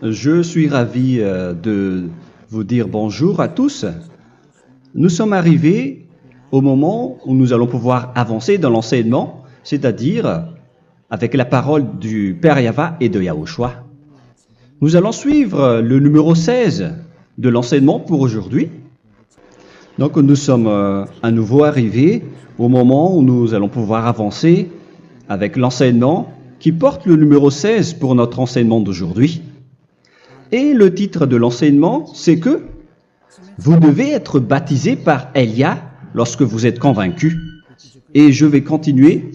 Je suis ravi de vous dire bonjour à tous. Nous sommes arrivés au moment où nous allons pouvoir avancer dans l'enseignement, c'est-à-dire avec la parole du Père Yava et de Yahushua. Nous allons suivre le numéro 16 de l'enseignement pour aujourd'hui. Donc nous sommes à nouveau arrivés au moment où nous allons pouvoir avancer avec l'enseignement qui porte le numéro 16 pour notre enseignement d'aujourd'hui. Et le titre de l'enseignement, c'est que vous devez être baptisé par Elia lorsque vous êtes convaincu. Et je vais continuer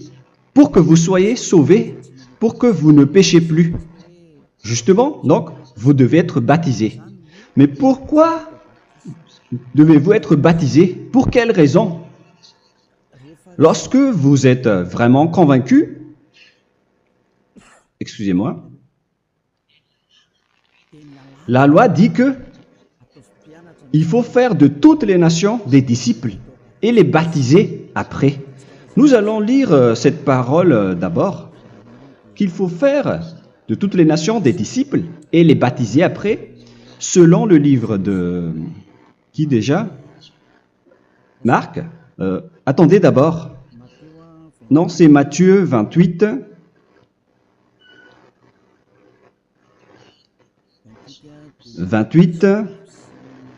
pour que vous soyez sauvés, pour que vous ne péchez plus. Justement, donc, vous devez être baptisé. Mais pourquoi devez-vous être baptisé? Pour quelle raison? Lorsque vous êtes vraiment convaincu, excusez-moi, la loi dit que il faut faire de toutes les nations des disciples et les baptiser après. Nous allons lire cette parole d'abord, qu'il faut faire de toutes les nations des disciples et les baptiser après, selon le livre de... Qui déjà? Marc. Attendez d'abord. Non, c'est Matthieu 28.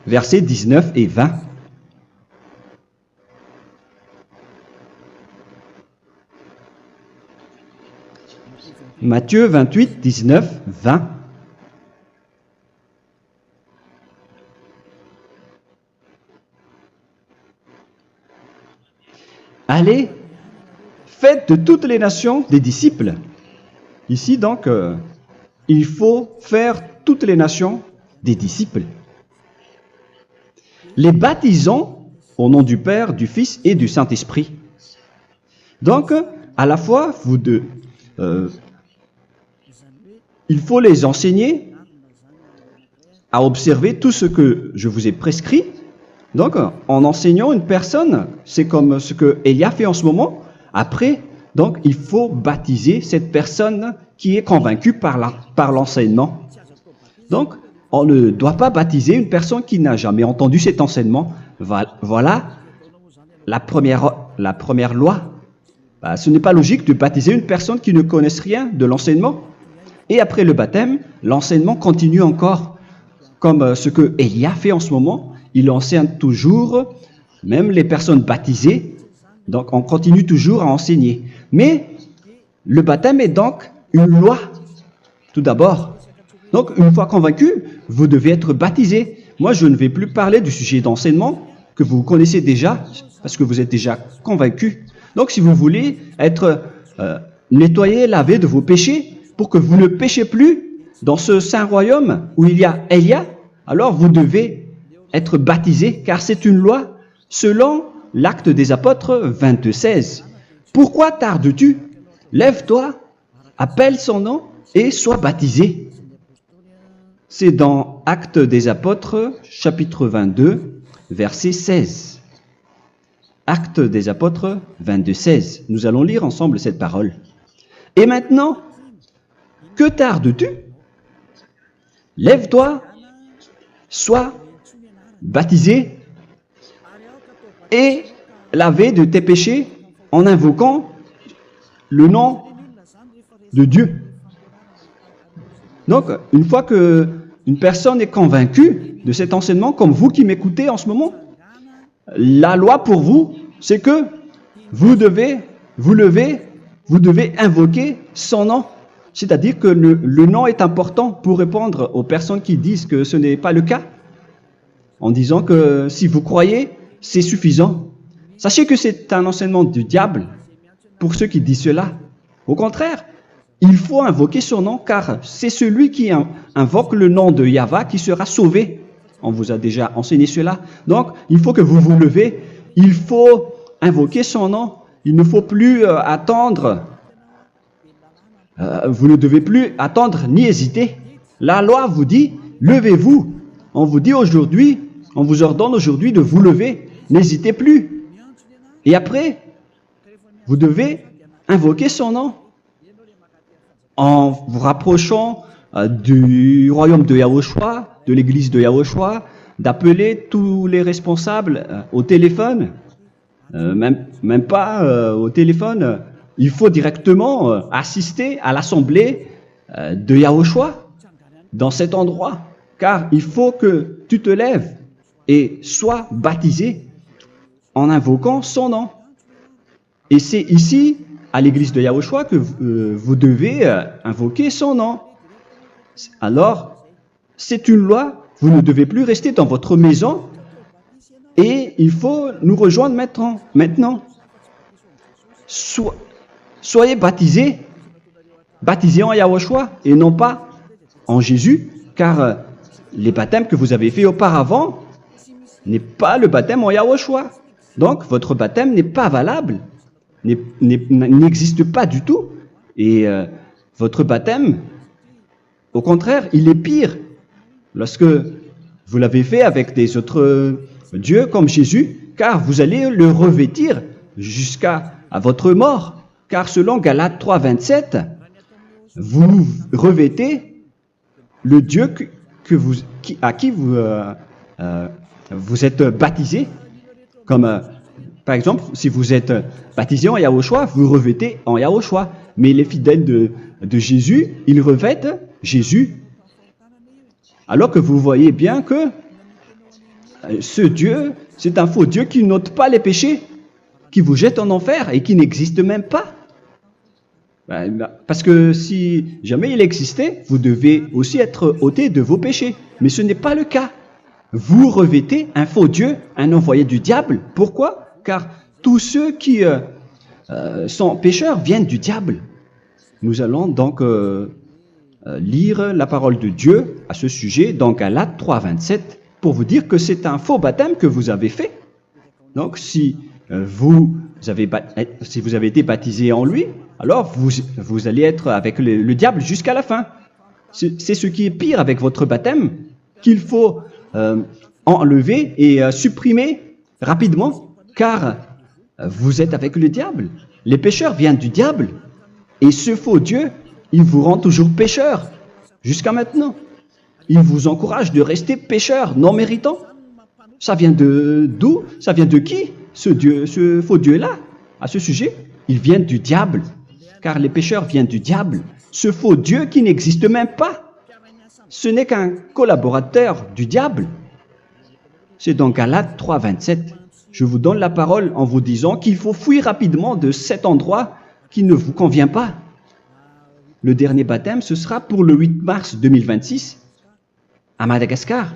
Versets 19 et 20. Matthieu 28, 19, 20. Allez, faites de toutes les nations des disciples. Ici, donc, il faut faire toutes les nations des disciples. Les baptisons au nom du Père, du Fils et du Saint-Esprit. Donc, à la fois, il faut les enseigner à observer tout ce que je vous ai prescrit. Donc, en enseignant une personne, c'est comme ce que Elia fait en ce moment. Après, donc, il faut baptiser cette personne qui est convaincue par l'enseignement. Donc, on ne doit pas baptiser une personne qui n'a jamais entendu cet enseignement. Voilà la première loi. Ce n'est pas logique de baptiser une personne qui ne connaisse rien de l'enseignement. Et après le baptême, l'enseignement continue encore, comme ce que Elia fait en ce moment. Il enseigne toujours, même les personnes baptisées. Donc, on continue toujours à enseigner. Mais le baptême est donc une loi, tout d'abord. Donc, une fois convaincu, vous devez être baptisé. Moi, je ne vais plus parler du sujet d'enseignement que vous connaissez déjà, parce que vous êtes déjà convaincu. Donc, si vous voulez être nettoyé, lavé de vos péchés, pour que vous ne péchez plus dans ce saint royaume où il y a Elia, alors vous devez être baptisé, car c'est une loi selon l'Acte des Apôtres 22:16. Pourquoi tardes-tu? Lève-toi, appelle son nom et sois baptisé. C'est dans Actes des Apôtres, chapitre 22, verset 16. Actes des Apôtres 22:16. Nous allons lire ensemble cette parole. Et maintenant, que tardes-tu? Lève-toi, sois baptisé et lavé de tes péchés en invoquant le nom de Dieu. Donc, une fois qu'une personne est convaincue de cet enseignement, comme vous qui m'écoutez en ce moment, la loi pour vous, c'est que vous devez invoquer son nom. C'est-à-dire que le nom est important pour répondre aux personnes qui disent que ce n'est pas le cas, en disant que si vous croyez, c'est suffisant. Sachez que c'est un enseignement du diable pour ceux qui disent cela. Au contraire, il faut invoquer son nom, car c'est celui qui invoque le nom de Yahva qui sera sauvé. On vous a déjà enseigné cela. Donc, il faut que vous vous levez, il faut invoquer son nom. Il ne faut plus attendre. Vous ne devez plus attendre ni hésiter. La loi vous dit, levez-vous. On vous dit aujourd'hui, on vous ordonne aujourd'hui de vous lever. N'hésitez plus. Et après, vous devez invoquer son nom en vous rapprochant du royaume de Yahushua, de l'église de Yahushua, d'appeler tous les responsables au téléphone, même pas au téléphone. Il faut directement assister à l'assemblée de Yahushua dans cet endroit, car il faut que tu te lèves et sois baptisé en invoquant son nom. Et c'est ici, à l'église de Yahushua, que vous devez invoquer son nom. Alors, c'est une loi, vous ne devez plus rester dans votre maison et il faut nous rejoindre maintenant. Soyez baptisés en Yahushua et non pas en Jésus, car les baptêmes que vous avez faits auparavant n'est pas le baptême en Yahushua. Donc, votre baptême n'est pas valable, n'existe pas du tout. Et votre baptême, au contraire, il est pire. Lorsque vous l'avez fait avec des autres dieux comme Jésus, car vous allez le revêtir jusqu'à votre mort. Car selon Galates 3, 27, vous revêtez le Dieu à qui vous êtes baptisé. Comme par exemple, si vous êtes baptisé en Yahushua, vous revêtez en Yahushua. Mais les fidèles de Jésus, ils revêtent Jésus. Alors que vous voyez bien que ce Dieu, c'est un faux Dieu qui n'ôte pas les péchés, qui vous jette en enfer et qui n'existe même pas. Parce que si jamais il existait, vous devez aussi être ôté de vos péchés. Mais ce n'est pas le cas. Vous revêtez un faux Dieu, un envoyé du diable. Pourquoi? Car tous ceux qui sont pécheurs viennent du diable. Nous allons donc lire la parole de Dieu à ce sujet dans Galates 3, 27 pour vous dire que c'est un faux baptême que vous avez fait. Donc si vous avez été baptisé en lui, alors vous allez être avec le diable jusqu'à la fin. C'est ce qui est pire avec votre baptême qu'il faut enlever et supprimer rapidement, car vous êtes avec le diable. Les pécheurs viennent du diable et ce faux Dieu, il vous rend toujours pécheur jusqu'à maintenant. Il vous encourage de rester pécheur non méritant. Ça vient d'où? Ça vient de qui? Ce faux Dieu-là, à ce sujet, ils viennent du diable, car les pécheurs viennent du diable. Ce faux Dieu qui n'existe même pas, ce n'est qu'un collaborateur du diable. C'est dans Galates 3, 27. Je vous donne la parole en vous disant qu'il faut fuir rapidement de cet endroit qui ne vous convient pas. Le dernier baptême, ce sera pour le 8 mars 2026 à Madagascar.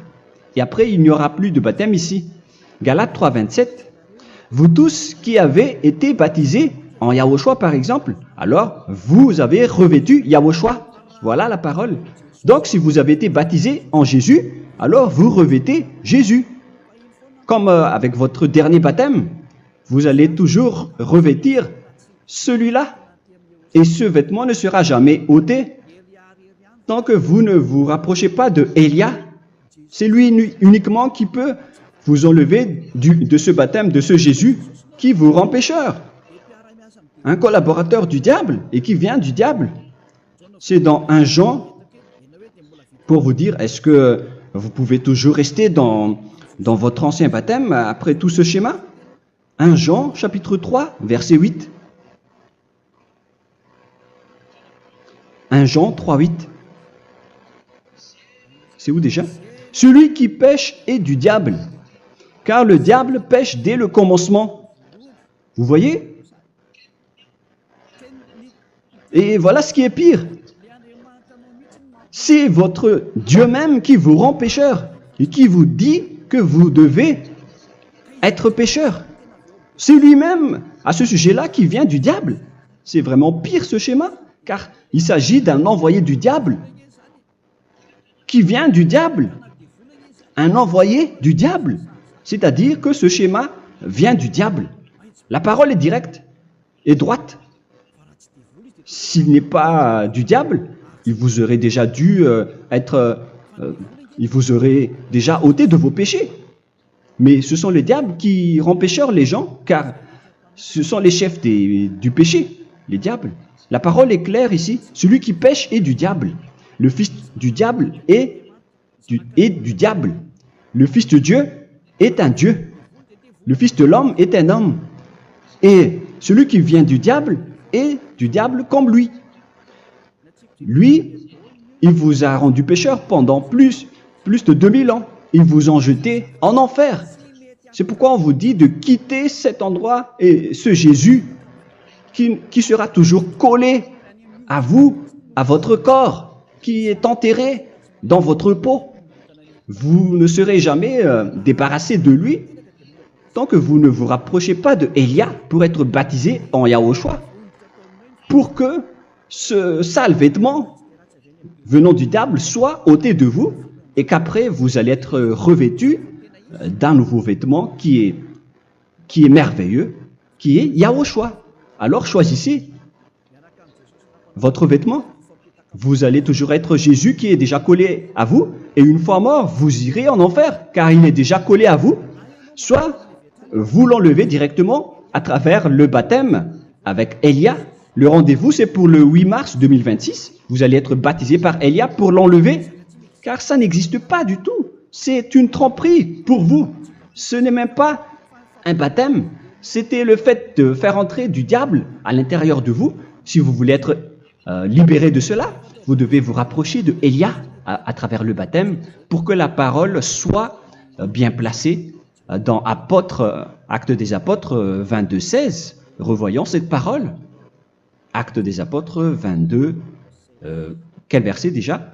Et après, il n'y aura plus de baptême ici. Galates 3, 27. Vous tous qui avez été baptisés en Yahushua, par exemple, alors vous avez revêtu Yahushua. Voilà la parole. Donc, si vous avez été baptisés en Jésus, alors vous revêtez Jésus. Comme avec votre dernier baptême, vous allez toujours revêtir celui-là. Et ce vêtement ne sera jamais ôté tant que vous ne vous rapprochez pas de Élia. C'est lui uniquement qui peut vous enlever de ce baptême, de ce Jésus qui vous rend pécheur. Un collaborateur du diable et qui vient du diable. C'est dans 1 Jean, pour vous dire, est-ce que vous pouvez toujours rester dans votre ancien baptême après tout ce schéma? 1 Jean, chapitre 3, verset 8. 1 Jean 3, 8. C'est où déjà? Celui qui pêche est du diable, car le diable pêche dès le commencement. Vous voyez? Et voilà ce qui est pire. C'est votre Dieu même qui vous rend pécheur et qui vous dit que vous devez être pécheur. C'est lui-même, à ce sujet-là, qui vient du diable. C'est vraiment pire ce schéma, car il s'agit d'un envoyé du diable qui vient du diable. Un envoyé du diable. C'est-à-dire que ce schéma vient du diable. La parole est directe et droite. S'il n'est pas du diable, il vous aurait déjà dû il vous aurait déjà ôté de vos péchés. Mais ce sont les diables qui rendent pécheurs les gens, car ce sont les chefs du péché, les diables. La parole est claire ici. Celui qui pêche est du diable. le fils du diable est du diable. Le fils de Dieu est un Dieu. Le fils de l'homme est un homme. Et celui qui vient du diable est du diable comme lui. Lui, il vous a rendu pécheur pendant plus de 2000 ans. Il vous a jeté en enfer. C'est pourquoi on vous dit de quitter cet endroit et ce Jésus qui sera toujours collé à vous, à votre corps, qui est enterré dans votre peau. Vous ne serez jamais débarrassé de lui tant que vous ne vous rapprochez pas de Élia pour être baptisé en Yahushua, pour que ce sale vêtement venant du diable soit ôté de vous et qu'après vous allez être revêtu d'un nouveau vêtement qui est merveilleux, qui est Yahushua. Alors choisissez votre vêtement. Vous allez toujours être Jésus qui est déjà collé à vous, et une fois mort, vous irez en enfer, car il est déjà collé à vous. Soit vous l'enlevez directement à travers le baptême avec Élia. Le rendez-vous, c'est pour le 8 mars 2026. Vous allez être baptisé par Élia pour l'enlever, car ça n'existe pas du tout. C'est une tromperie pour vous. Ce n'est même pas un baptême. C'était le fait de faire entrer du diable à l'intérieur de vous. Si vous voulez être libéré de cela, vous devez vous rapprocher de Élia à travers le baptême pour que la parole soit bien placée dans Actes des Apôtres 22:16. Revoyons cette parole. Actes des Apôtres 22, quel verset déjà?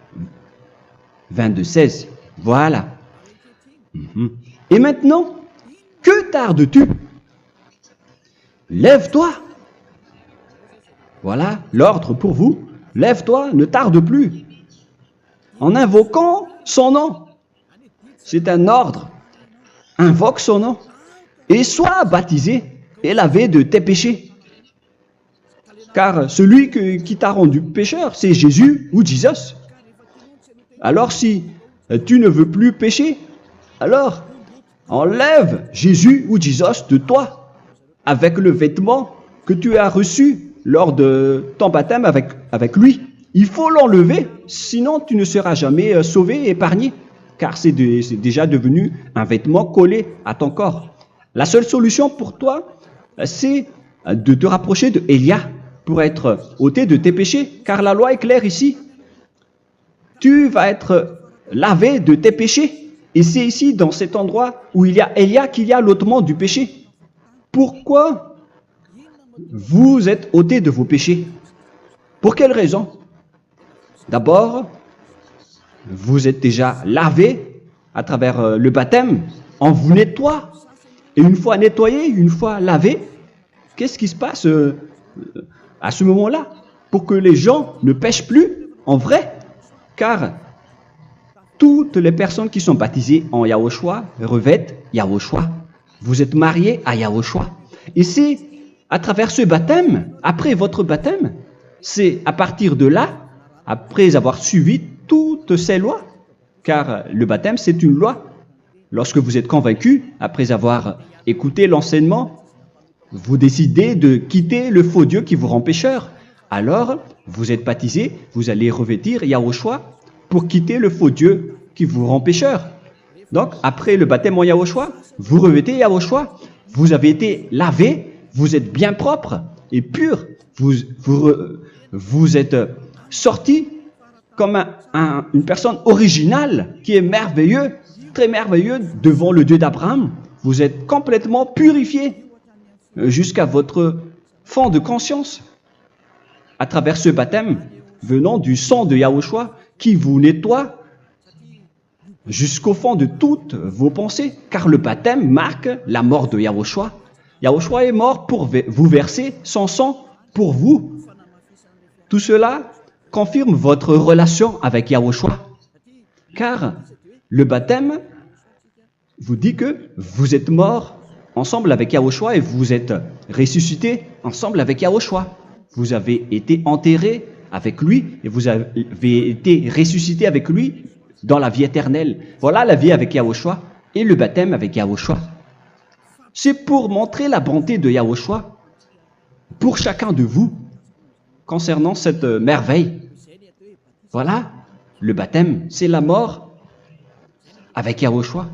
22:16. Voilà. Et maintenant, que tardes-tu? Lève-toi. Voilà l'ordre pour vous. Lève-toi, ne tarde plus. En invoquant son nom. C'est un ordre. Invoque son nom. Et sois baptisé et lavé de tes péchés. Car celui qui t'a rendu pécheur, c'est Jésus ou Jesus. Alors si tu ne veux plus pécher, alors enlève Jésus ou Jesus de toi avec le vêtement que tu as reçu lors de ton baptême avec lui. Il faut l'enlever, sinon tu ne seras jamais sauvé, épargné, car c'est déjà devenu un vêtement collé à ton corps. La seule solution pour toi, c'est de te rapprocher de Élia pour être ôté de tes péchés, car la loi est claire ici. Tu vas être lavé de tes péchés, et c'est ici, dans cet endroit où il y a Élia, qu'il y a l'ôtement du péché. Pourquoi vous êtes ôté de vos péchés? Pour quelle raison? D'abord, vous êtes déjà lavé à travers le baptême. On vous nettoie. Et une fois nettoyé, une fois lavé, qu'est-ce qui se passe à ce moment-là? Pour que les gens ne pêchent plus en vrai. Car toutes les personnes qui sont baptisées en Yahushua revêtent Yahushua. Vous êtes mariés à Yahushua. Et c'est à travers ce baptême, après votre baptême, c'est à partir de là, après avoir suivi toutes ces lois, car le baptême c'est une loi. Lorsque vous êtes convaincu, après avoir écouté l'enseignement, vous décidez de quitter le faux Dieu qui vous rend pécheur. Alors, vous êtes baptisé, vous allez revêtir Yahushua pour quitter le faux Dieu qui vous rend pécheur. Donc, après le baptême en Yahushua, vous revêtez Yahushua. Vous avez été lavé, vous êtes bien propre et pur. Vous êtes sorti comme une personne originale qui est merveilleux, très merveilleux devant le Dieu d'Abraham. Vous êtes complètement purifié jusqu'à votre fond de conscience à travers ce baptême venant du sang de Yahushua qui vous nettoie jusqu'au fond de toutes vos pensées, car le baptême marque la mort de Yahushua. Yahushua est mort pour vous verser son sang pour vous. Tout cela confirme votre relation avec Yahushua, car le baptême vous dit que vous êtes mort ensemble avec Yahushua et vous êtes ressuscité ensemble avec Yahushua. Vous avez été enterré avec lui et vous avez été ressuscité avec lui dans la vie éternelle. Voilà la vie avec Yahushua et le baptême avec Yahushua. C'est pour montrer la bonté de Yahushua pour chacun de vous concernant cette merveille. Voilà le baptême, c'est la mort avec Yahushua.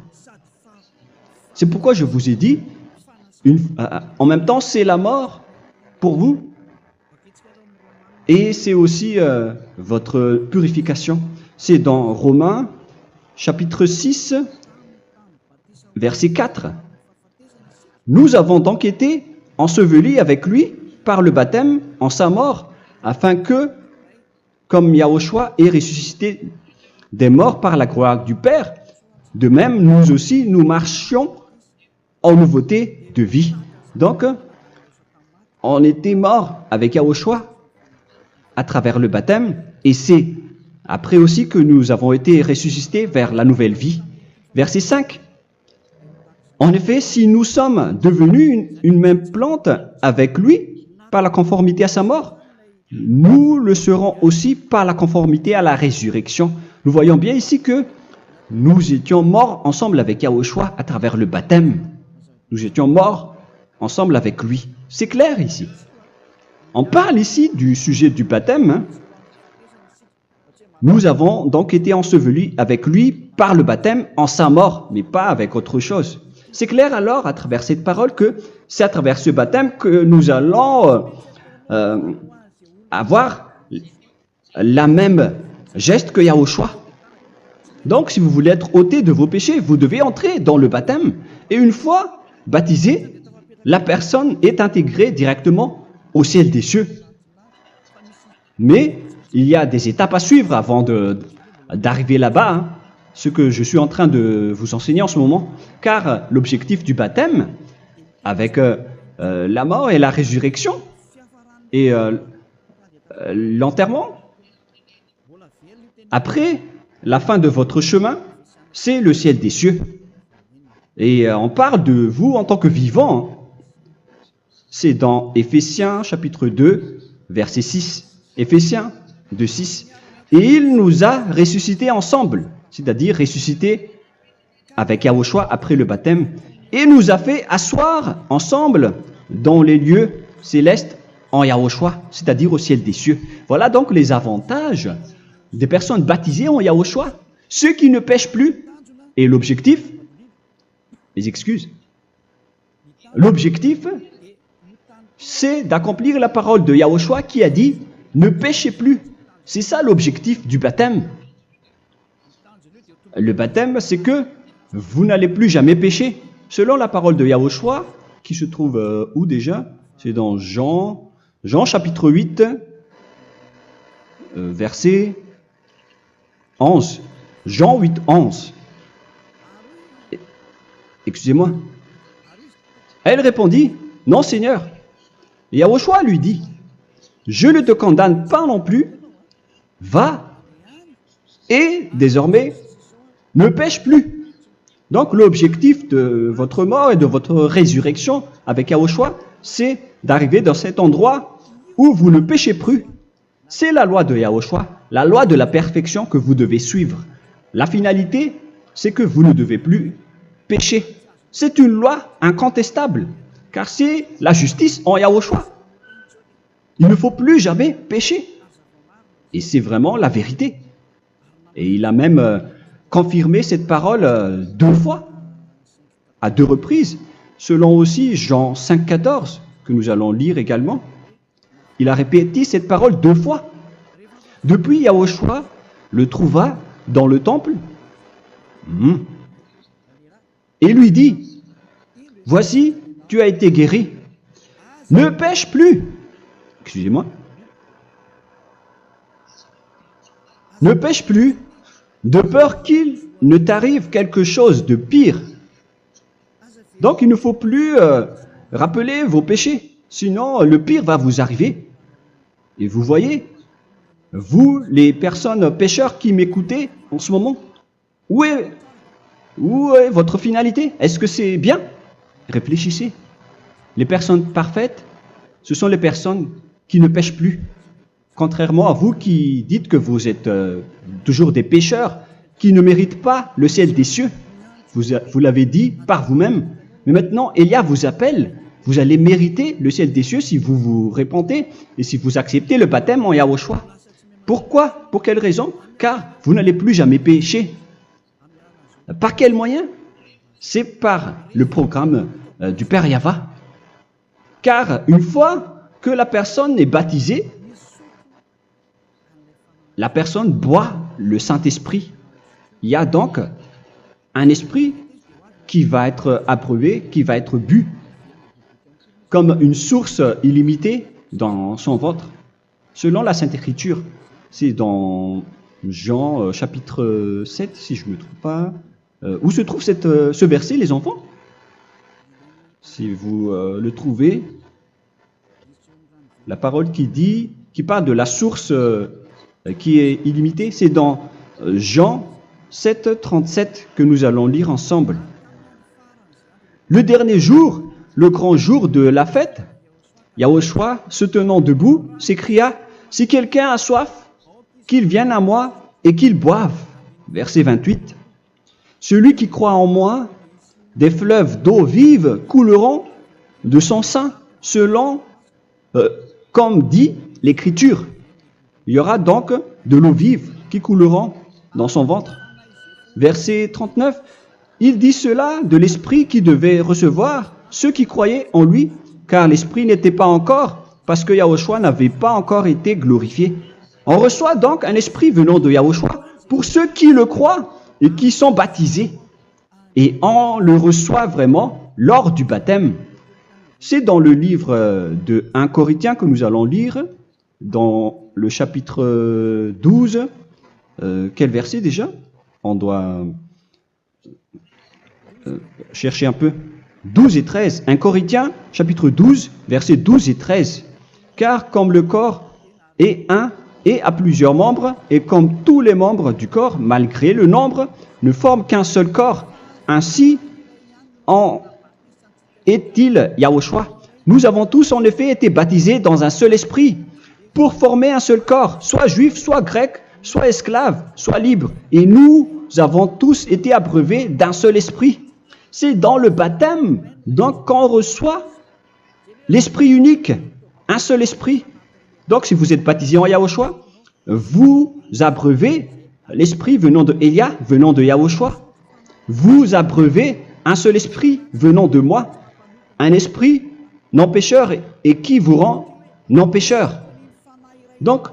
C'est pourquoi je vous ai dit, en même temps, c'est la mort pour vous. Et c'est aussi votre purification. C'est dans Romains, chapitre 6, verset 4. Nous avons donc été ensevelis avec lui par le baptême en sa mort, afin que, comme Yahushua est ressuscité des morts par la gloire du Père, de même, nous aussi, nous marchions en nouveauté de vie. Donc, on était morts avec Yahushua à travers le baptême, et c'est après aussi que nous avons été ressuscités vers la nouvelle vie. Verset 5. En effet, si nous sommes devenus une même plante avec lui par la conformité à sa mort, nous le serons aussi par la conformité à la résurrection. Nous voyons bien ici que nous étions morts ensemble avec Yahushua à travers le baptême. Nous étions morts ensemble avec lui. C'est clair ici. On parle ici du sujet du baptême. Nous avons donc été ensevelis avec lui par le baptême en sa mort, mais pas avec autre chose. C'est clair alors à travers cette parole que c'est à travers ce baptême que nous allons avoir la même geste que Yahushua. Donc si vous voulez être ôté de vos péchés, vous devez entrer dans le baptême. Et une fois baptisé, la personne est intégrée directement au ciel des cieux. Mais il y a des étapes à suivre avant d'arriver là-bas, hein, ce que je suis en train de vous enseigner en ce moment, car l'objectif du baptême, avec la mort et la résurrection, et l'enterrement, après la fin de votre chemin, c'est le ciel des cieux. Et on parle de vous en tant que vivant. C'est dans Éphésiens chapitre 2, verset 6. Éphésiens 2, 6. Et il nous a ressuscités ensemble, c'est-à-dire ressuscités avec Yahushua après le baptême, et nous a fait asseoir ensemble dans les lieux célestes en Yahushua, c'est-à-dire au ciel des cieux. Voilà donc les avantages des personnes baptisées en Yahushua, ceux qui ne pêchent plus. Et l'objectif, mes excuses, l'objectif, c'est d'accomplir la parole de Yahushua qui a dit « Ne péchez plus ». C'est ça l'objectif du baptême. Le baptême, c'est que vous n'allez plus jamais pécher. Selon la parole de Yahushua, qui se trouve où déjà? C'est dans Jean chapitre 8, verset 11. Jean 8, 11. Excusez-moi. Elle répondit, « Non, Seigneur. » Et Yahushua lui dit, « Je ne te condamne pas non plus. Va et désormais ne pêche plus. » Donc l'objectif de votre mort et de votre résurrection avec Yahushua, c'est d'arriver dans cet endroit où vous ne péchez plus. C'est la loi de Yahushua, la loi de la perfection que vous devez suivre. La finalité, c'est que vous ne devez plus pécher. C'est une loi incontestable, car c'est la justice en Yahushua. Il ne faut plus jamais pécher. Et c'est vraiment la vérité. Et il a même confirmé cette parole 2 fois, à 2 reprises, selon aussi Jean 5, 14, que nous allons lire également. Il a répété cette parole 2 fois. Depuis, Yahushua le trouva dans le temple et lui dit, « Voici, tu as été guéri. Ne pêche plus. » Excusez-moi. Ne pêche plus, de peur qu'il ne t'arrive quelque chose de pire. Donc il ne faut plus rappeler vos péchés, sinon le pire va vous arriver. Et vous voyez, vous, les personnes pécheurs qui m'écoutez en ce moment, où est votre finalité? Est-ce que c'est bien? Réfléchissez. Les personnes parfaites, ce sont les personnes qui ne pêchent plus. Contrairement à vous qui dites que vous êtes toujours des pécheurs, qui ne méritent pas le ciel des cieux. Vous l'avez dit par vous-même. Mais maintenant, Élia vous appelle. Vous allez mériter le ciel des cieux si vous vous repentez et si vous acceptez le baptême en Yahushua. Pourquoi? Pour quelle raison? Car vous n'allez plus jamais pécher. Par quel moyen? C'est par le programme du Père Yahva. Car une fois que la personne est baptisée, la personne boit le Saint-Esprit. Il y a donc un esprit qui va être approuvé, qui va être bu, comme une source illimitée dans son ventre, selon la Sainte Écriture. C'est dans Jean chapitre 7, si je ne me trompe pas. Où se trouve ce verset, les enfants? Si vous le trouvez, la parole qui parle de la source qui est illimitée, c'est dans Jean 7, 37 que nous allons lire ensemble. Le dernier jour, le grand jour de la fête, Yahushua, se tenant debout, s'écria, « Si quelqu'un a soif, qu'il vienne à moi et qu'il boive. » Verset 28. « Celui qui croit en moi, des fleuves d'eau vive couleront de son sein, selon, comme dit l'Écriture. » Il y aura donc de l'eau vive qui couleront dans son ventre. Verset 39. Il dit cela de l'Esprit qui devait recevoir ceux qui croyaient en lui, car l'Esprit n'était pas encore, parce que Yahushua n'avait pas encore été glorifié. On reçoit donc un Esprit venant de Yahushua pour ceux qui le croient et qui sont baptisés. Et on le reçoit vraiment lors du baptême. C'est dans le livre de 1 Corinthiens que nous allons lire, dans le chapitre 12. Quel verset déjà? On doit chercher un peu. 12 et 13. 1 Corinthiens, chapitre 12, versets 12 et 13. Car comme le corps est un et a plusieurs membres, et comme tous les membres du corps, malgré le nombre, ne forment qu'un seul corps, ainsi en est-il Yahushua. Nous avons tous en effet été baptisés dans un seul esprit, pour former un seul corps, soit juif, soit grec, soit esclave, soit libre. Et nous avons tous été abreuvés d'un seul esprit. C'est dans le baptême, donc qu'on reçoit l'esprit unique, un seul esprit. Donc si vous êtes baptisé en Yahushua, vous abreuvez l'esprit venant de Elia, venant de Yahushua. Vous abreuvez un seul esprit venant de moi, un esprit non pécheur et qui vous rend non pécheur. Donc,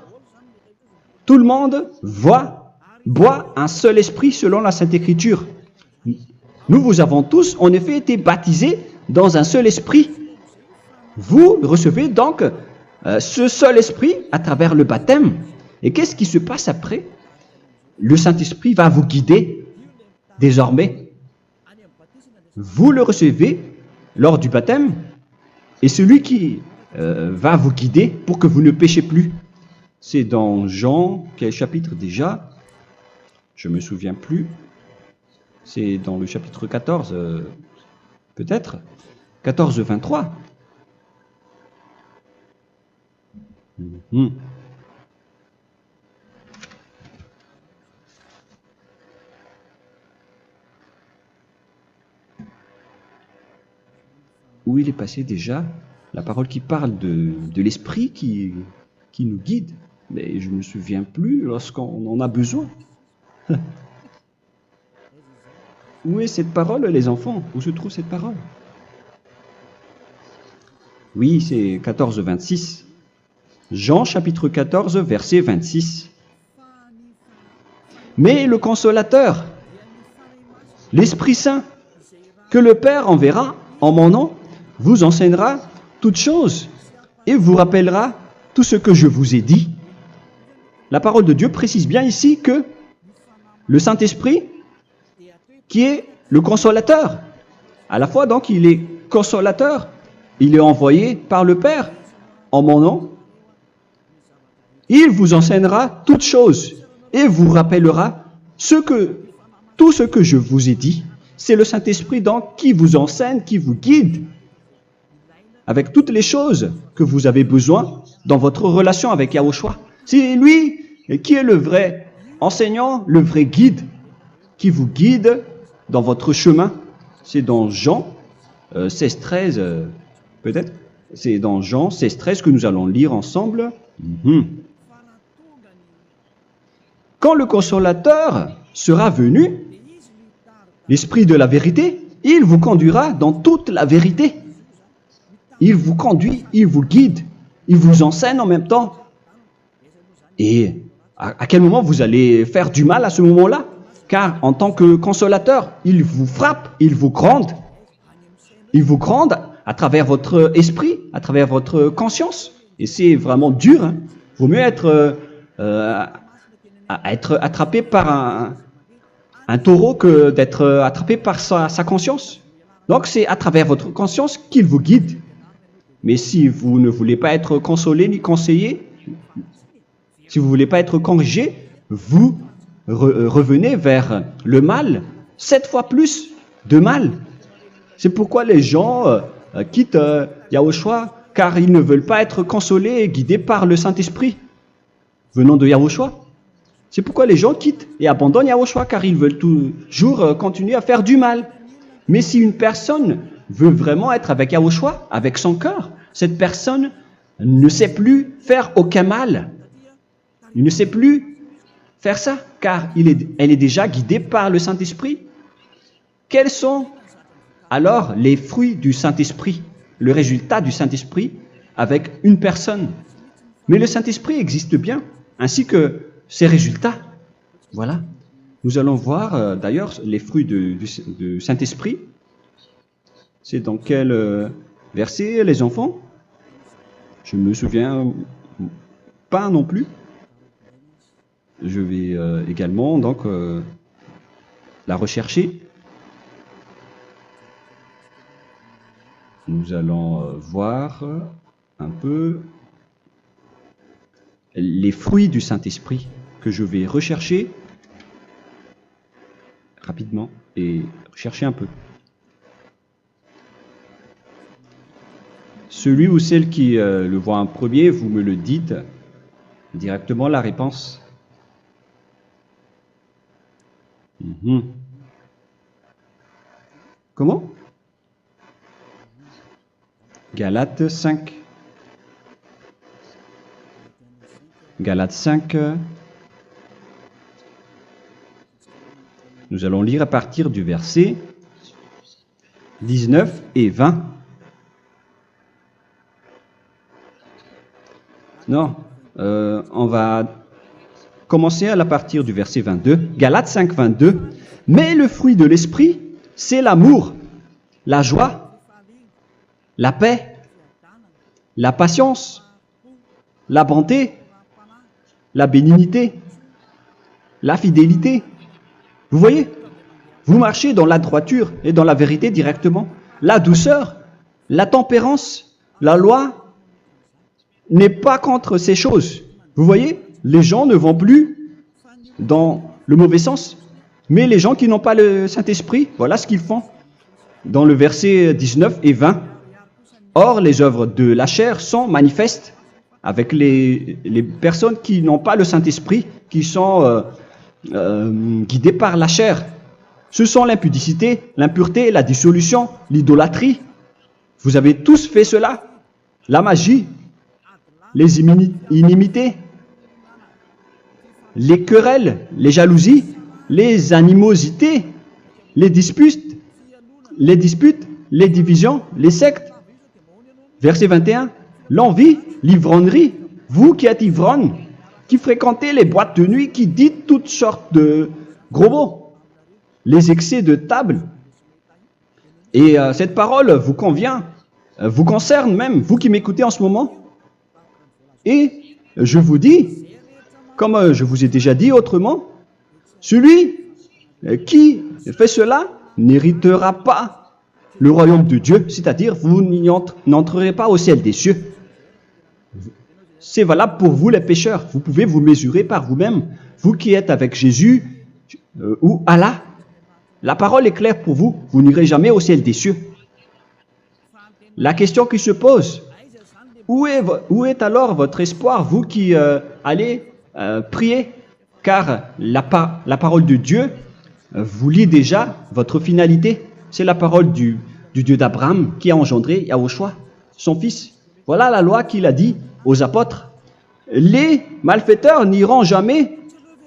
tout le monde boit un seul esprit selon la Sainte Écriture. Nous avons tous en effet été baptisés dans un seul esprit. Vous recevez donc ce seul esprit à travers le baptême. Et qu'est-ce qui se passe après? Le Saint-Esprit va vous guider désormais. Vous le recevez lors du baptême et celui qui va vous guider pour que vous ne péchez plus. C'est dans Jean, quel chapitre déjà? Je ne me souviens plus. C'est dans le chapitre 14, peut-être 14, 23. Où il est passé déjà? La parole qui parle de l'esprit qui nous guide. Mais je ne me souviens plus lorsqu'on en a besoin. Où est cette parole, les enfants? Où se trouve cette parole? Oui, c'est 14, 26. Jean chapitre 14, verset 26. Mais le consolateur, l'Esprit Saint, que le Père enverra en mon nom, vous enseignera toutes choses et vous rappellera tout ce que je vous ai dit. La parole de Dieu précise bien ici que le Saint-Esprit, qui est le consolateur, à la fois donc il est consolateur, il est envoyé par le Père en mon nom, il vous enseignera toutes choses et vous rappellera tout ce que je vous ai dit. C'est le Saint-Esprit donc qui vous enseigne, qui vous guide avec toutes les choses que vous avez besoin dans votre relation avec Yahushua. C'est lui qui est le vrai enseignant, le vrai guide, qui vous guide dans votre chemin. C'est dans Jean 16, 13, peut-être. C'est dans Jean 16, 13 que nous allons lire ensemble. quand le consolateur sera venu, l'Esprit de la vérité, il vous conduira dans toute la vérité. Il vous conduit, il vous guide, il vous enseigne en même temps. Et à quel moment vous allez faire du mal à ce moment-là? Car en tant que consolateur, il vous frappe, il vous gronde. Il vous gronde à travers votre esprit, à travers votre conscience. Et c'est vraiment dur. Hein. Vaut mieux être attrapé par un taureau que d'être attrapé par sa conscience. Donc c'est à travers votre conscience qu'il vous guide. Mais si vous ne voulez pas être consolé ni conseillé, si vous ne voulez pas être corrigé, vous revenez vers le mal, 7 fois plus de mal. C'est pourquoi les gens quittent Yahushua, car ils ne veulent pas être consolés et guidés par le Saint-Esprit venant de Yahushua. C'est pourquoi les gens quittent et abandonnent Yahushua, car ils veulent toujours continuer à faire du mal. Mais si une personne veut vraiment être avec Yahushua, avec son cœur, cette personne ne sait plus faire aucun mal. Il ne sait plus faire ça, car elle est déjà guidée par le Saint-Esprit. Quels sont alors les fruits du Saint-Esprit, le résultat du Saint-Esprit avec une personne? Mais le Saint-Esprit existe bien, ainsi que ses résultats. Voilà. Nous allons voir d'ailleurs les fruits du Saint-Esprit. C'est dans quel verset, les enfants? Je ne me souviens pas non plus. Je vais également donc la rechercher. Nous allons voir un peu les fruits du Saint-Esprit que je vais rechercher rapidement et rechercher un peu. Celui ou celle qui le voit en premier, vous me le dites directement la réponse. Comment? Galates 5. Galates 5. Nous allons lire à partir du verset 19 et 20. Non, on va commencer à partir du verset 22. Galates 5, 22. Mais le fruit de l'esprit, c'est l'amour, la joie, la paix, la patience, la bonté, la bénignité, la fidélité. Vous voyez? Vous marchez dans la droiture et dans la vérité directement. La douceur, la tempérance, la loi n'est pas contre ces choses. Vous voyez? Les gens ne vont plus dans le mauvais sens. Mais les gens qui n'ont pas le Saint-Esprit, voilà ce qu'ils font. Dans le verset 19 et 20. Or, les œuvres de la chair sont manifestes avec les personnes qui n'ont pas le Saint-Esprit, qui sont guidées par la chair. Ce sont l'impudicité, l'impureté, la dissolution, l'idolâtrie. Vous avez tous fait cela. La magie, les inimités, les querelles, les jalousies, les animosités, les disputes, les divisions, les sectes. Verset 21, l'envie, l'ivrognerie, vous qui êtes ivrognes, qui fréquentez les boîtes de nuit, qui dites toutes sortes de gros mots, les excès de table. Et cette parole vous convient, vous concerne même, vous qui m'écoutez en ce moment. Et je vous dis, comme je vous ai déjà dit autrement, celui qui fait cela n'héritera pas le royaume de Dieu, c'est-à-dire vous n'entrerez pas au ciel des cieux. C'est valable pour vous les pécheurs. Vous pouvez vous mesurer par vous-même. Vous qui êtes avec Jésus ou Allah, la parole est claire pour vous. Vous n'irez jamais au ciel des cieux. La question qui se pose, où est alors votre espoir, vous qui allez prier? Car la parole de Dieu vous lit déjà votre finalité. C'est la parole du Dieu d'Abraham qui a engendré Yahushua, son fils. Voilà la loi qu'il a dit aux apôtres. Les malfaiteurs n'iront jamais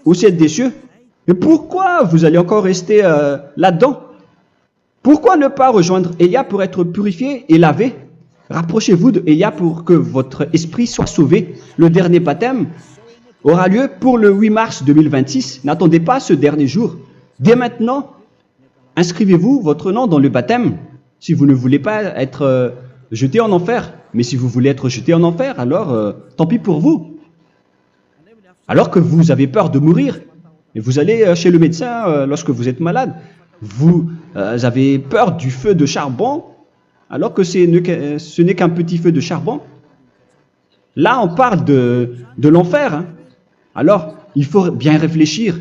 au ciel des cieux. Mais pourquoi vous allez encore rester là-dedans? Pourquoi ne pas rejoindre Élia pour être purifié et lavé? Rapprochez-vous d'Élia pour que votre esprit soit sauvé. Le dernier baptême aura lieu pour le 8 mars 2026. N'attendez pas ce dernier jour. Dès maintenant, inscrivez-vous votre nom dans le baptême si vous ne voulez pas être jeté en enfer. Mais si vous voulez être jeté en enfer, alors tant pis pour vous. Alors que vous avez peur de mourir, et vous allez chez le médecin lorsque vous êtes malade, vous avez peur du feu de charbon, alors que ce n'est qu'un petit feu de charbon. Là, on parle de l'enfer. Hein. Alors, il faut bien réfléchir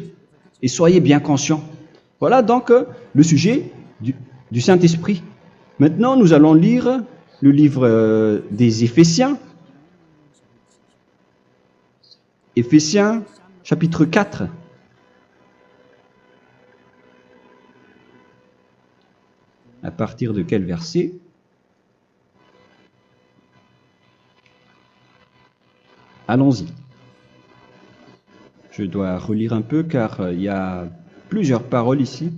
et soyez bien conscients. Voilà donc le sujet du Saint-Esprit. Maintenant, nous allons lire le livre des Éphésiens. Éphésiens, chapitre 4. À partir de quel verset? Allons-y. Je dois relire un peu car il y a plusieurs paroles ici.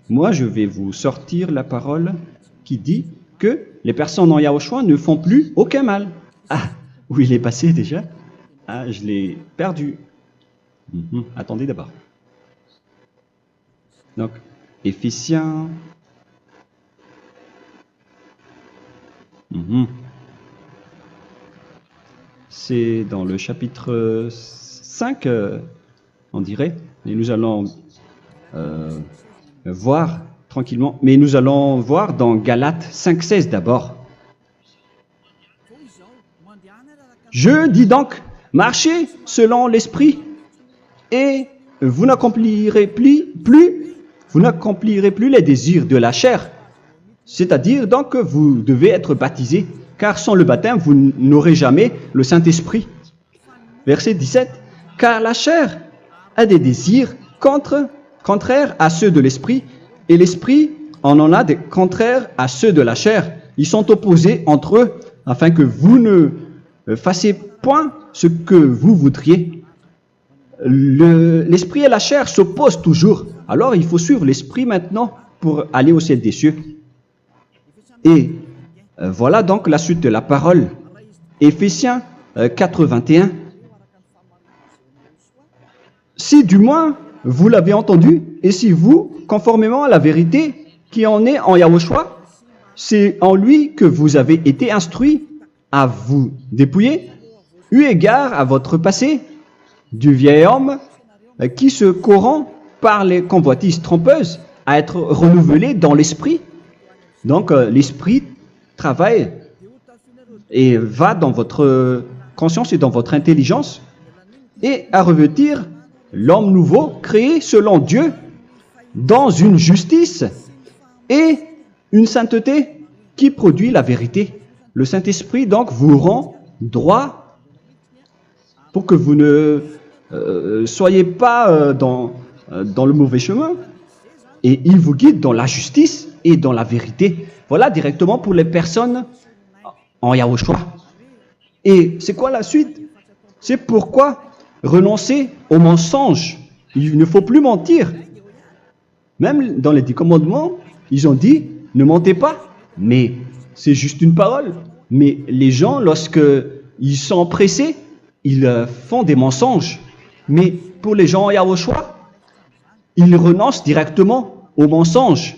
Moi, je vais vous sortir la parole qui dit que les personnes en Yahushua ne font plus aucun mal. Ah, où il est passé déjà? Ah, je l'ai perdu. Attendez d'abord. Donc, Éphésiens. C'est dans le chapitre 5, on dirait. Et nous allons voir tranquillement. Mais nous allons voir dans Galates 5,16 d'abord. Je dis donc, marchez selon l'esprit, et vous n'accomplirez plus les désirs de la chair. C'est-à-dire donc que vous devez être baptisé, car sans le baptême, vous n'aurez jamais le Saint-Esprit. Verset 17. Car la chair a des désirs contraires à ceux de l'esprit, et l'esprit en a des contraires à ceux de la chair. Ils sont opposés entre eux, afin que vous ne fassiez point ce que vous voudriez. L'esprit et la chair s'opposent toujours. Alors il faut suivre l'esprit maintenant pour aller au ciel des cieux. Et voilà donc la suite de la parole. Éphésiens 4:21. Si du moins vous l'avez entendu, et si vous, conformément à la vérité qui en est en Yahushua, c'est en lui que vous avez été instruits à vous dépouiller, eu égard à votre passé, du vieil homme qui se corrompt par les convoitises trompeuses, à être renouvelé dans l'esprit. Donc l'esprit travaille et va dans votre conscience et dans votre intelligence, et à revêtir l'homme nouveau créé selon Dieu dans une justice et une sainteté qui produit la vérité. Le Saint-Esprit donc vous rend droit pour que vous ne soyez pas dans le mauvais chemin, et il vous guide dans la justice et dans la vérité. Voilà directement pour les personnes en Yahushua. Et c'est quoi la suite? C'est pourquoi renoncer au mensonge. Il ne faut plus mentir. Même dans les 10 commandements, ils ont dit ne mentez pas. Mais c'est juste une parole. Mais les gens, lorsque ils sont pressés, ils font des mensonges. Mais pour les gens en Yahushua, ils renoncent directement au mensonge.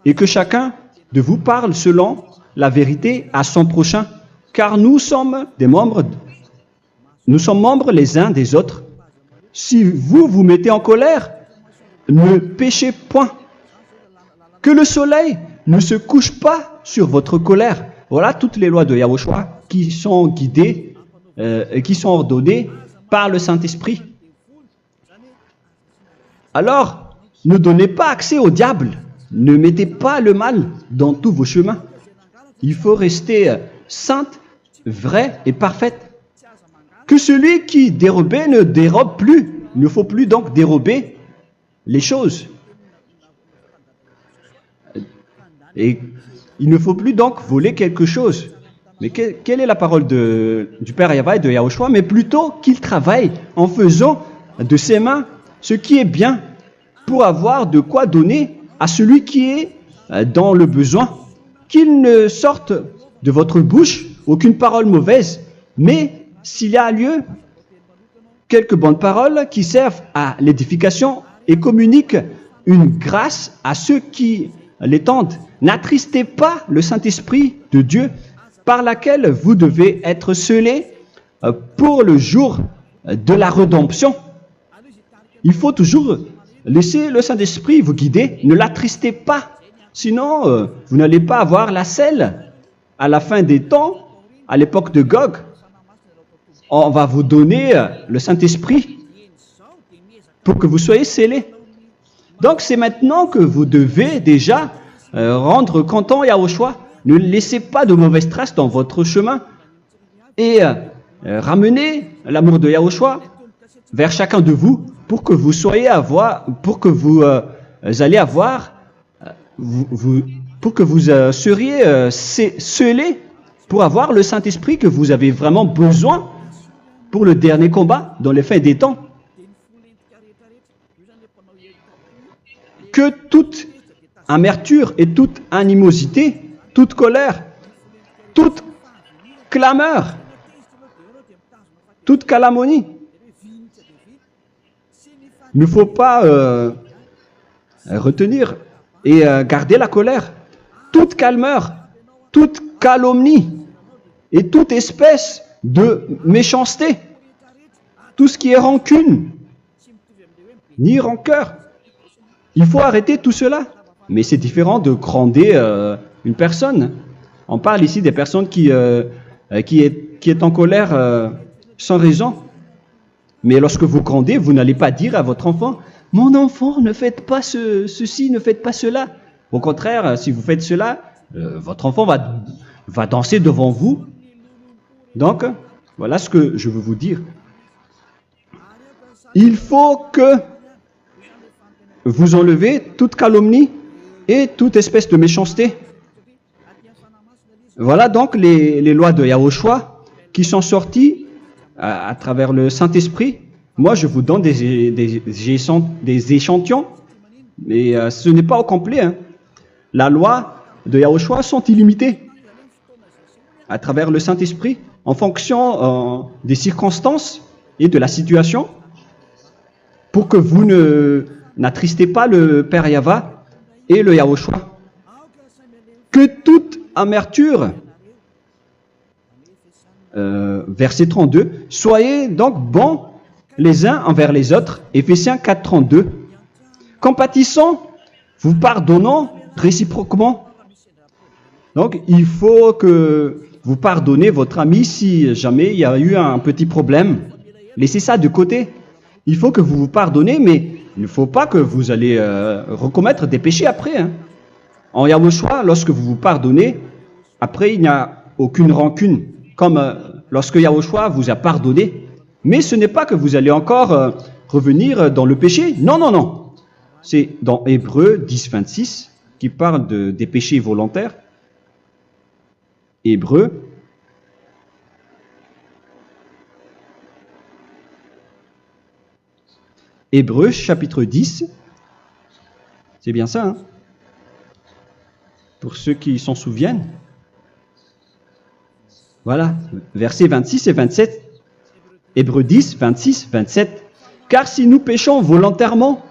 Et que chacun de vous parle selon la vérité à son prochain. Car nous sommes membres les uns des autres. Si vous vous mettez en colère, ne péchez point. Que le soleil ne se couche pas sur votre colère. Voilà toutes les lois de Yahushua qui sont guidées et qui sont ordonnées par le Saint-Esprit. Alors, ne donnez pas accès au diable. Ne mettez pas le mal dans tous vos chemins. Il faut rester sainte, vraie et parfaite. Que celui qui dérobait ne dérobe plus. Il ne faut plus donc dérober les choses. Et il ne faut plus donc voler quelque chose. Mais quelle est la parole du Père Yahweh et de Yahushua? Mais plutôt qu'il travaille en faisant de ses mains ce qui est bien pour avoir de quoi donner à celui qui est dans le besoin. Qu'il ne sorte de votre bouche aucune parole mauvaise, mais s'il y a lieu, quelques bonnes paroles qui servent à l'édification et communiquent une grâce à ceux qui l'étendent. N'attristez pas le Saint-Esprit de Dieu par laquelle vous devez être scellés pour le jour de la rédemption. Il faut toujours laisser le Saint-Esprit vous guider. Ne l'attristez pas, sinon vous n'allez pas avoir la selle. À la fin des temps, à l'époque de Gog, on va vous donner le Saint-Esprit pour que vous soyez scellés. Donc c'est maintenant que vous devez déjà rendre content Yahushua. Ne laissez pas de mauvaises traces dans votre chemin et ramenez l'amour de Yahushua vers chacun de vous pour que vous soyez pour que vous seriez scellés pour avoir le Saint-Esprit que vous avez vraiment besoin pour le dernier combat dans les fins des temps. Que toute amertume et toute animosité, toute colère, toute clameur, toute calomnie, il ne faut pas retenir et garder la colère. Toute calmeur, toute calomnie et toute espèce de méchanceté, tout ce qui est rancune, ni rancœur. Il faut arrêter tout cela. Mais c'est différent de gronder une personne. On parle ici des personnes qui est en colère sans raison. Mais lorsque vous grondez, vous n'allez pas dire à votre enfant « Mon enfant, ne faites pas ceci, ne faites pas cela ». Au contraire, si vous faites cela, votre enfant va danser devant vous. Donc, voilà ce que je veux vous dire. Il faut que vous enlevez toute calomnie et toute espèce de méchanceté. Voilà donc les lois de Yahushua qui sont sorties à travers le Saint-Esprit. Moi, je vous donne des échantillons, mais ce n'est pas au complet. Hein. La loi de Yahushua sont illimitées à travers le Saint-Esprit en fonction des circonstances et de la situation pour que vous n'attristez pas le Père Yahva et le Yahushua. Que toute amertume, verset 32, soyez donc bons les uns envers les autres, Éphésiens 4, 32. Compatissant, vous pardonnant réciproquement. Donc, il faut que vous pardonnez votre ami si jamais il y a eu un petit problème. Laissez ça de côté. Il faut que vous vous pardonnez, mais il ne faut pas que vous allez recommettre des péchés après. Hein. En Yahushua, lorsque vous vous pardonnez, après il n'y a aucune rancune, comme lorsque Yahushua vous a pardonné. Mais ce n'est pas que vous allez encore revenir dans le péché. Non, non, non. C'est dans Hébreux 10, 26 qui parle des péchés volontaires. Hébreux. Hébreux chapitre 10. C'est bien ça, hein? Pour ceux qui s'en souviennent. Voilà, versets 26 et 27. Hébreux 10, 26, 27. Car si nous péchons volontairement,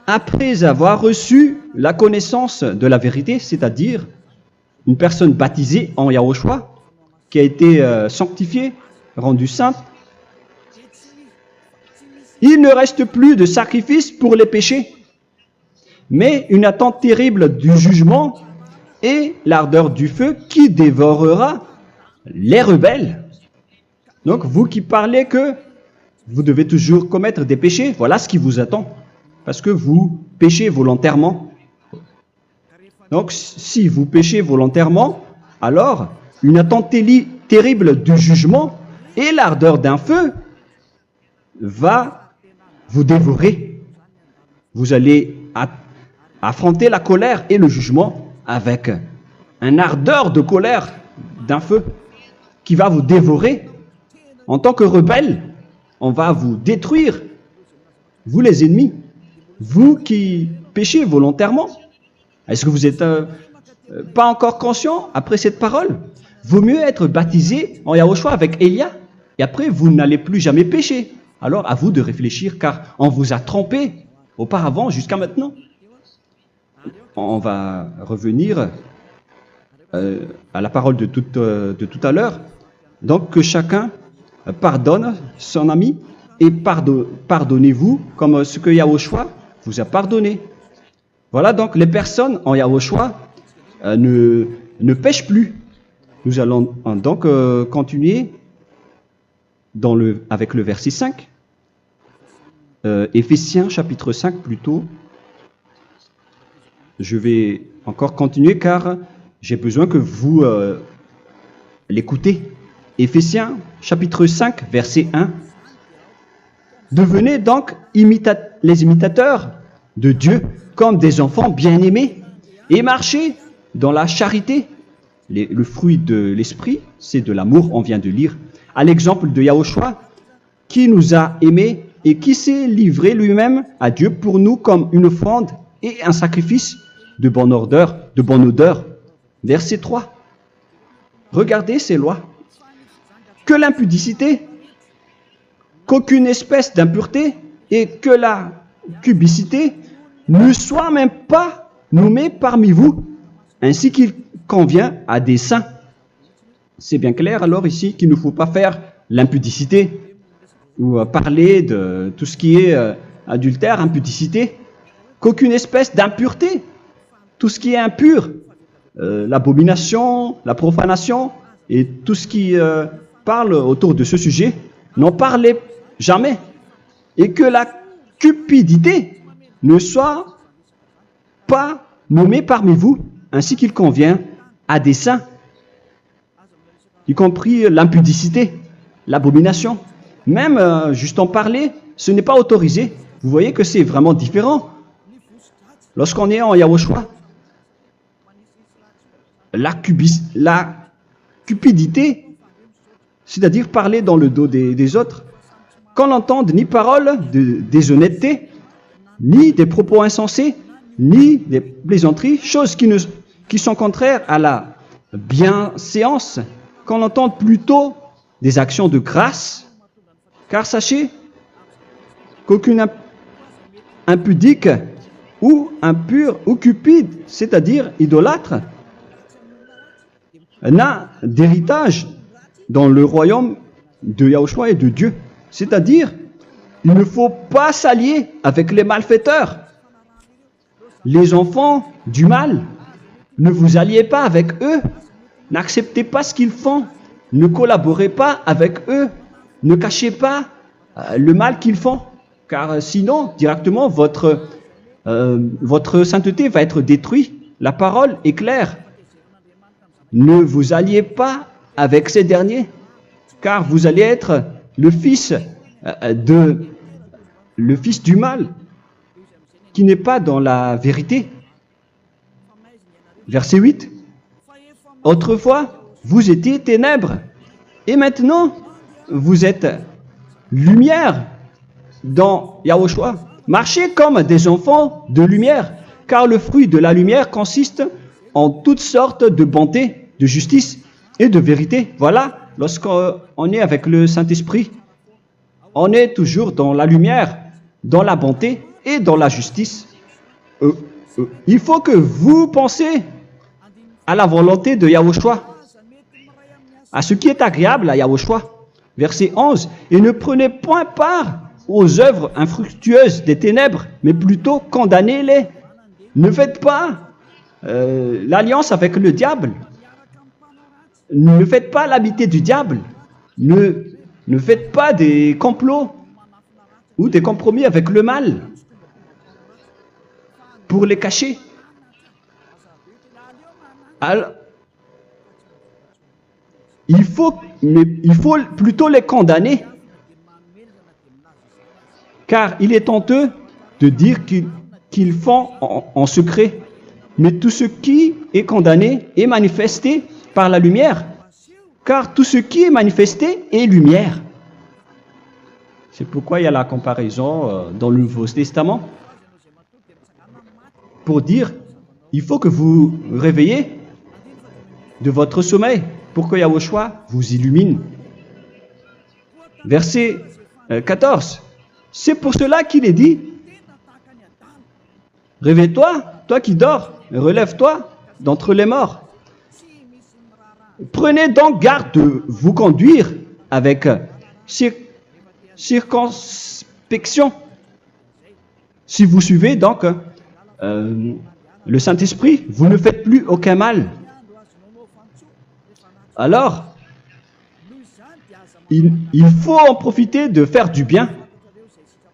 après avoir reçu la connaissance de la vérité, c'est-à-dire une personne baptisée en Yahushua, qui a été sanctifiée, rendue sainte, il ne reste plus de sacrifice pour les péchés, mais une attente terrible du jugement et l'ardeur du feu qui dévorera les rebelles. Donc, vous qui parlez que vous devez toujours commettre des péchés, voilà ce qui vous attend, parce que vous péchez volontairement. Donc, si vous péchez volontairement, alors une attente terrible du jugement et l'ardeur d'un feu va vous dévorer. Vous allez affronter la colère et le jugement avec un ardeur de colère d'un feu qui va vous dévorer. En tant que rebelle, on va vous détruire vous les ennemis, vous qui péchez volontairement. Est-ce que vous n'êtes pas encore conscient après cette parole? Vaut mieux être baptisé en Yahushua avec Elia, et après vous n'allez plus jamais pécher. Alors à vous de réfléchir, car on vous a trompé auparavant jusqu'à maintenant. On va revenir à la parole de tout à l'heure. Donc que chacun pardonne son ami et pardonnez-vous comme ce que Yahushua vous a pardonné. Voilà donc les personnes en Yahushua ne pêchent plus. Nous allons donc continuer avec le verset 5. Éphésiens chapitre 5 plutôt. Je vais encore continuer car j'ai besoin que vous l'écoutez. Éphésiens chapitre 5 verset 1. Devenez donc les imitateurs de Dieu comme des enfants bien-aimés et marchez dans la charité. Le fruit de l'esprit, c'est de l'amour, on vient de lire, à l'exemple de Yahushua qui nous a aimés et qui s'est livré lui-même à Dieu pour nous comme une offrande et un sacrifice de bonne odeur. Verset 3. Regardez ces lois. Que l'impudicité, qu'aucune espèce d'impureté et que la cubicité ne soit même pas nommée parmi vous, ainsi qu'il convient à des saints. C'est bien clair alors ici qu'il ne faut pas faire l'impudicité ou parler de tout ce qui est adultère, impudicité, qu'aucune espèce d'impureté, tout ce qui est impur, l'abomination, la profanation et tout ce qui parle autour de ce sujet, n'en parlez jamais. Et que la cupidité ne soit pas nommée parmi vous, ainsi qu'il convient à des saints, y compris l'impudicité, l'abomination. Même juste en parler, ce n'est pas autorisé. Vous voyez que c'est vraiment différent. Lorsqu'on est en Yahushua, la cupidité, c'est-à-dire parler dans le dos des autres, qu'on n'entende ni parole de déshonnêteté, ni des propos insensés, ni des plaisanteries, choses qui sont contraires à la bienséance, qu'on entende plutôt des actions de grâce, car sachez qu'aucune impudique ou impure ou cupide, c'est-à-dire idolâtre, n'a d'héritage dans le royaume de Yahushua et de Dieu. C'est-à-dire, il ne faut pas s'allier avec les malfaiteurs. Les enfants du mal, ne vous alliez pas avec eux. N'acceptez pas ce qu'ils font. Ne collaborez pas avec eux. Ne cachez pas le mal qu'ils font. Car sinon, directement, votre sainteté va être détruite. La parole est claire. Ne vous alliez pas avec ces derniers, car vous allez être le fils du mal, qui n'est pas dans la vérité. Verset 8. Autrefois, vous étiez ténèbres, et maintenant, vous êtes lumière dans Yahushua. Marchez comme des enfants de lumière, car le fruit de la lumière consiste en toutes sortes de bonté, de justice et de vérité. Voilà, lorsqu'on est avec le Saint-Esprit, on est toujours dans la lumière, dans la bonté et dans la justice. Il faut que vous pensiez à la volonté de Yahushua, à ce qui est agréable à Yahushua. Verset 11. Et ne prenez point part aux œuvres infructueuses des ténèbres, mais plutôt condamnez-les. Ne faites pas l'alliance avec le diable. Ne faites pas l'amitié du diable. Ne faites pas des complots ou des compromis avec le mal pour les cacher. Alors, il faut plutôt les condamner, car il est honteux de dire qu'ils font en secret. Mais tout ce qui est condamné est manifesté par la lumière, car tout ce qui est manifesté est lumière. C'est pourquoi il y a la comparaison dans le Nouveau Testament pour dire, il faut que vous réveillez de votre sommeil pour que Yahushua vous illumine. Verset 14. C'est pour cela qu'il est dit, réveille-toi, toi qui dors, relève-toi d'entre les morts. Prenez donc garde de vous conduire avec circonspection. Si vous suivez donc le Saint-Esprit, vous ne faites plus aucun mal. Alors, il faut en profiter de faire du bien.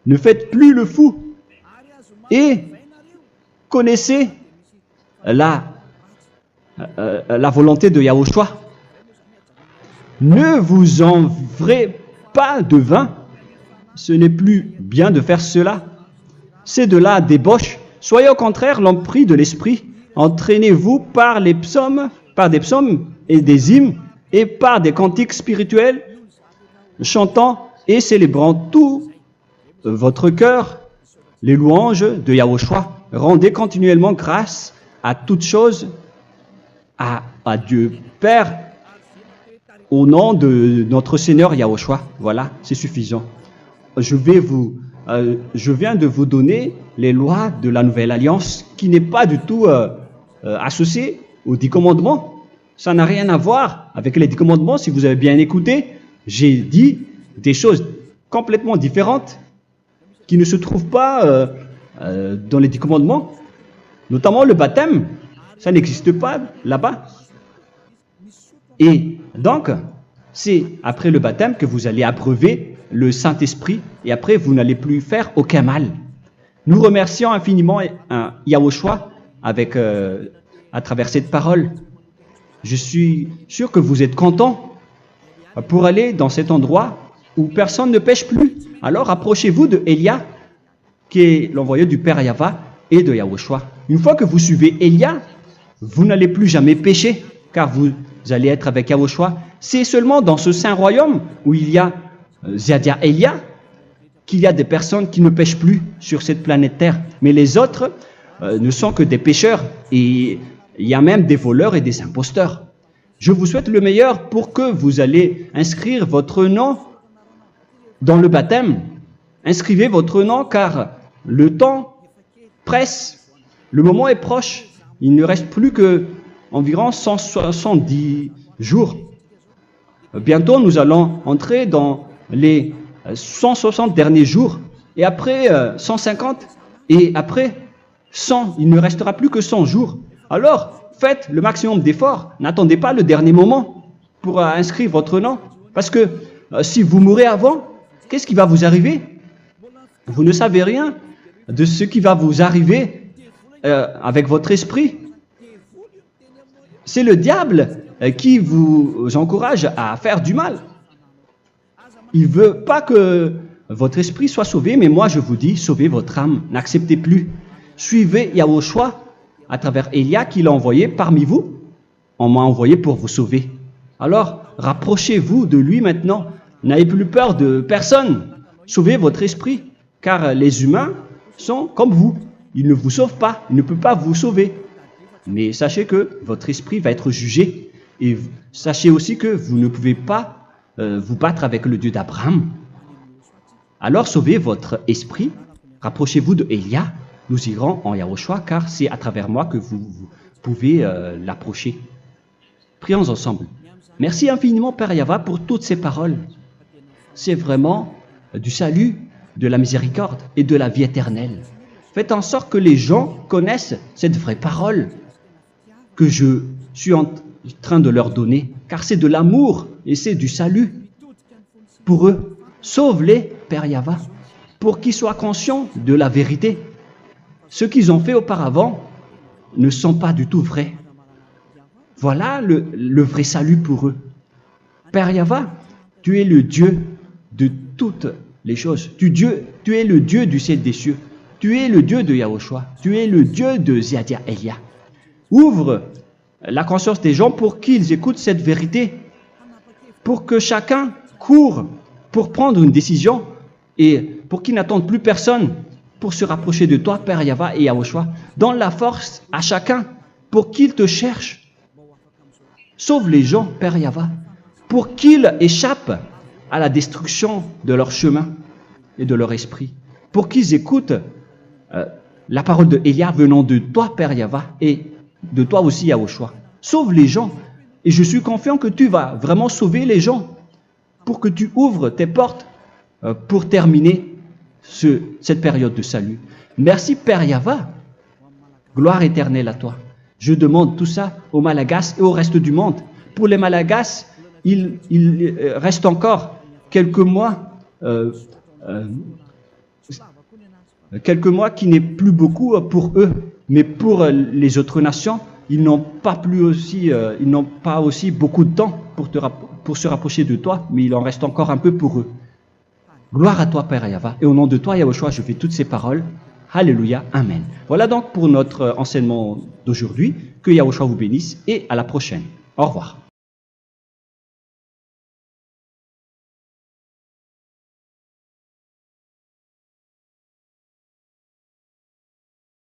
Ne faites plus le fou. Et connaissez la volonté de Yahushua. Ne vous envrez pas de vin. Ce n'est plus bien de faire cela. C'est de la débauche. Soyez au contraire l'empris de l'esprit. Entraînez-vous par des psaumes et des hymnes et par des cantiques spirituels, chantant et célébrant tout votre cœur les louanges de Yahushua. Rendez continuellement grâce à toutes choses à Dieu Père au nom de notre Seigneur Yahushua. Voilà, c'est suffisant. Je viens de vous donner les lois de la Nouvelle Alliance qui n'est pas du tout associée aux 10 commandements. Ça n'a rien à voir avec les 10 commandements. Si vous avez bien écouté, j'ai dit des choses complètement différentes qui ne se trouvent pas dans les 10 commandements. Notamment le baptême, ça n'existe pas là-bas. Et donc, c'est après le baptême que vous allez abreuver le Saint-Esprit et après vous n'allez plus faire aucun mal. Nous remercions infiniment Yahushua à travers cette parole. Je suis sûr que vous êtes contents pour aller dans cet endroit où personne ne pêche plus. Alors approchez-vous de Élia, qui est l'envoyé du Père Yahva et de Yahushua. Une fois que vous suivez Élia, vous n'allez plus jamais pécher, car vous allez être avec Yahushua. C'est seulement dans ce saint royaume où il y a Ziadia Elia qu'il y a des personnes qui ne pêchent plus sur cette planète Terre. Mais les autres ne sont que des pécheurs et il y a même des voleurs et des imposteurs. Je vous souhaite le meilleur pour que vous allez inscrire votre nom dans le baptême. Inscrivez votre nom car le temps presse, le moment est proche. Il ne reste plus que environ 170 jours. Bientôt, nous allons entrer dans les 160 derniers jours, et après 150, et après 100. Il ne restera plus que 100 jours. Alors, faites le maximum d'efforts. N'attendez pas le dernier moment pour inscrire votre nom. Parce que si vous mourrez avant, qu'est-ce qui va vous arriver? Vous ne savez rien de ce qui va vous arriver avec votre esprit. C'est le diable qui vous encourage à faire du mal. Il ne veut pas que votre esprit soit sauvé, mais moi je vous dis, sauvez votre âme, n'acceptez plus. Suivez Yahushua à travers Élia qu'il a envoyé parmi vous. On m'a envoyé pour vous sauver. Alors, rapprochez-vous de lui maintenant. N'ayez plus peur de personne. Sauvez votre esprit, car les humains sont comme vous. Ils ne vous sauvent pas, ils ne peuvent pas vous sauver. Mais sachez que votre esprit va être jugé. Et sachez aussi que vous ne pouvez pas vous battre avec le Dieu d'Abraham. Alors sauvez votre esprit, rapprochez-vous de Élia, nous irons en Yahushua, car c'est à travers moi que vous pouvez l'approcher. Prions ensemble. Merci infiniment, Père Yahva, pour toutes ces paroles. C'est vraiment du salut, de la miséricorde et de la vie éternelle. Faites en sorte que les gens connaissent cette vraie parole que je suis en train de leur donner, car c'est de l'amour et c'est du salut pour eux. Sauve-les, Père Yahva, pour qu'ils soient conscients de la vérité. Ce qu'ils ont fait auparavant ne sont pas du tout vrais. Voilà le vrai salut pour eux. Père Yahva, tu es le Dieu de toutes les choses. Tu es le Dieu du ciel des cieux. Tu es le Dieu de Yahushua. Tu es le Dieu de Ziadia Elia. Ouvre la conscience des gens pour qu'ils écoutent cette vérité, pour que chacun court pour prendre une décision et pour qu'ils n'attendent plus personne pour se rapprocher de toi, Père Yahweh et Yahushua. Donne la force à chacun pour qu'ils te cherchent. Sauve les gens, Père Yahweh, pour qu'ils échappent à la destruction de leur chemin et de leur esprit, pour qu'ils écoutent la parole de Élia venant de toi, Père Yahweh, et de toi aussi, Yahushua. Sauve les gens, et je suis confiant que tu vas vraiment sauver les gens, pour que tu ouvres tes portes pour terminer cette période de salut. Merci, Père Yahweh. Gloire éternelle à toi. Je demande tout ça aux Malagasy et au reste du monde. Pour les Malagasy, il reste encore quelques mois qui n'est plus beaucoup pour eux, mais pour les autres nations, ils n'ont pas aussi beaucoup de temps pour se rapprocher de toi, mais il en reste encore un peu pour eux. Gloire à toi, Père Yahweh, et au nom de toi, Yahushua, je fais toutes ces paroles. Alléluia, Amen. Voilà donc pour notre enseignement d'aujourd'hui. Que Yahushua vous bénisse et à la prochaine. Au revoir.